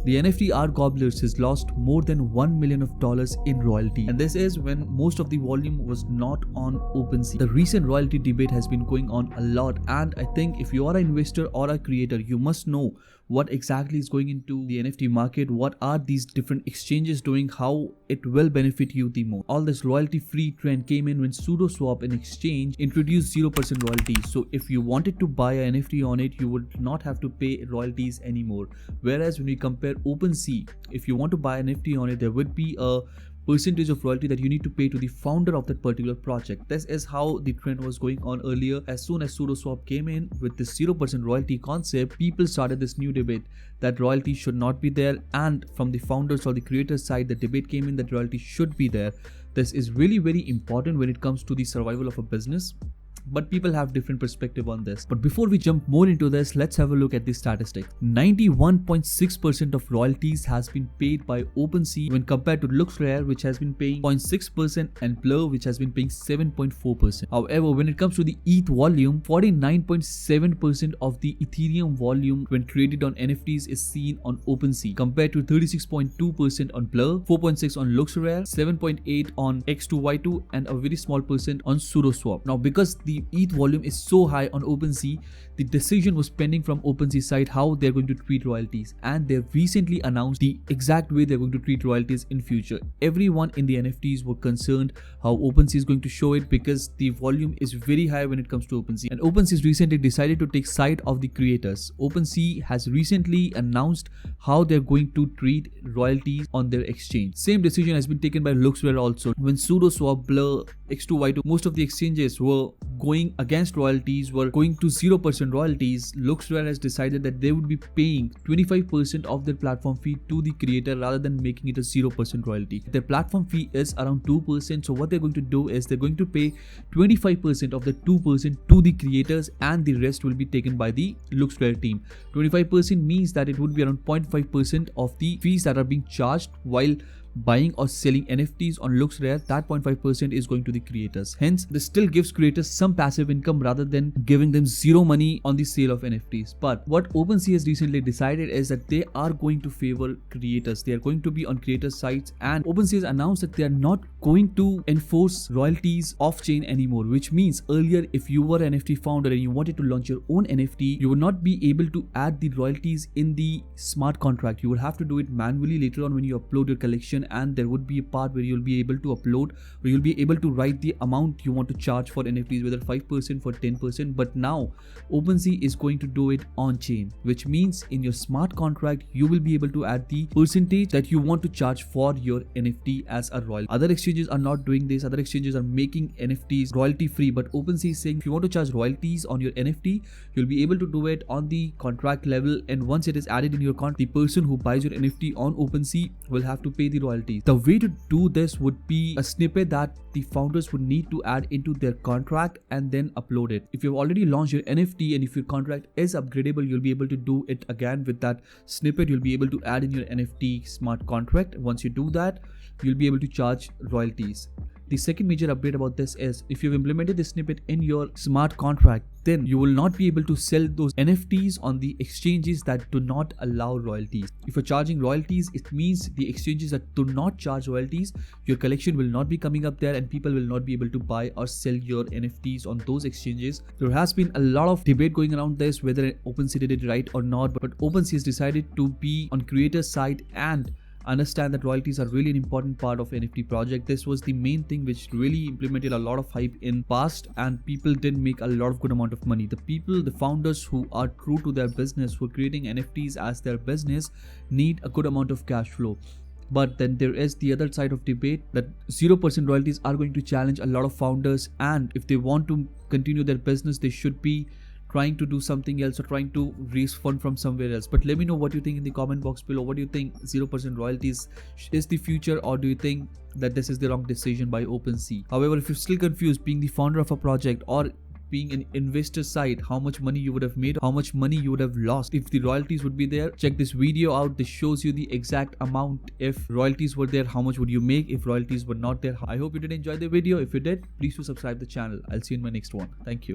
The NFT art gobblers has lost more than $1 million in royalty, and this is when most of the volume was not on OpenSea. The recent royalty debate has been going on a lot, and I think if you are an investor or a creator, you must know what exactly is going into the NFT market, what are these different exchanges doing, how it will benefit you the most. All this royalty free trend came in when SudoSwap, an exchange, introduced 0% royalty. So if you wanted to buy an NFT on it, you would not have to pay royalties anymore. Whereas when we compare OpenSea, if you want to buy an NFT on it, there would be a percentage of royalty that you need to pay to the founder of that particular project. This is how the trend was going on earlier. As soon as SudoSwap came in with this 0% royalty concept, people started this new debate that royalty should not be there, and from the founders or the creators side, the debate came in that royalty should be there. This is really very important when it comes to the survival of a business, but people have different perspective on this. But before we jump more into this, let's have a look at the statistics. 91.6% of royalties has been paid by OpenSea when compared to LooksRare, which has been paying 0.6%, and Blur, which has been paying 7.4%. However, when it comes to the ETH volume, 49.7% of the Ethereum volume when traded on NFTs is seen on OpenSea, compared to 36.2% on Blur, 4.6% on LooksRare, 7.8% on X2Y2, and a very small percent on SudoSwap. Now, because the ETH volume is so high on OpenSea, the decision was pending from OpenSea side how they're going to treat royalties, and they recently announced the exact way they're going to treat royalties in future. Everyone in the NFTs were concerned how OpenSea is going to show it, because the volume is very high when it comes to OpenSea, and OpenSea has recently decided to take side of the creators. OpenSea has recently announced how they're going to treat royalties on their exchange. Same decision has been taken by LooksRare also. When SudoSwap, Blur, X2Y2, most of the exchanges were going against royalties, were going to 0% royalties, LooksRare has decided that they would be paying 25% of their platform fee to the creator rather than making it a 0% royalty. Their platform fee is around 2%, so what they're going to do is they're going to pay 25% of the 2% to the creators, and the rest will be taken by the LooksRare team. 25% means that it would be around 0.5% of the fees that are being charged while buying or selling NFTs on LooksRare. That 0.5% is going to the creators. Hence, this still gives creators some passive income rather than giving them zero money on the sale of NFTs. But what OpenSea has recently decided is that they are going to favor creators. They are going to be on creators' sides, and OpenSea has announced that they are not going to enforce royalties off-chain anymore, which means earlier if you were an NFT founder and you wanted to launch your own NFT, you would not be able to add the royalties in the smart contract. You would have to do it manually later on when you upload your collection, and there would be a part where you'll be able to upload, or you'll be able to write the amount you want to charge for NFTs, whether 5% for 10%. But now OpenSea is going to do it on chain, which means in your smart contract you will be able to add the percentage that you want to charge for your NFT as a royalty. Other exchanges are not doing this. Other exchanges are making NFTs royalty free, but OpenSea is saying if you want to charge royalties on your NFT, you'll be able to do it on the contract level, and once it is added in your contract, the person who buys your NFT on OpenSea will have to pay the royalties. The way to do this would be a snippet that the founders would need to add into their contract and then upload it. If you've already launched your NFT and if your contract is upgradable, you'll be able to do it again with that snippet. You'll be able to add in your NFT smart contract. Once you do that, you'll be able to charge royalties. The second major update about this is if you've implemented this snippet in your smart contract, then you will not be able to sell those NFTs on the exchanges that do not allow royalties. If you're charging royalties, it means the exchanges that do not charge royalties, your collection will not be coming up there and people will not be able to buy or sell your NFTs on those exchanges. There has been a lot of debate going around this, whether OpenSea did it right or not, but OpenSea has decided to be on creator's side and understand that royalties are really an important part of NFT project. This was the main thing which really implemented a lot of hype in past, and people did make a lot of good amount of money. The people, the founders who are true to their business, who are creating NFTs as their business, need a good amount of cash flow. But then there is the other side of debate that 0% royalties are going to challenge a lot of founders, and if they want to continue their business, they should be trying to do something else or trying to raise fund from somewhere else. But let me know what you think in the comment box below. What do you think 0% royalties is the future, or do you think that this is the wrong decision by OpenSea? However, if you're still confused being the founder of a project or being an investor side, how much money you would have made, how much money you would have lost if the royalties would be there, check this video out. This shows you the exact amount. If royalties were there, how much would you make? If royalties were not there, I hope you did enjoy the video. If you did, please do subscribe the channel. I'll see you in my next one. Thank you.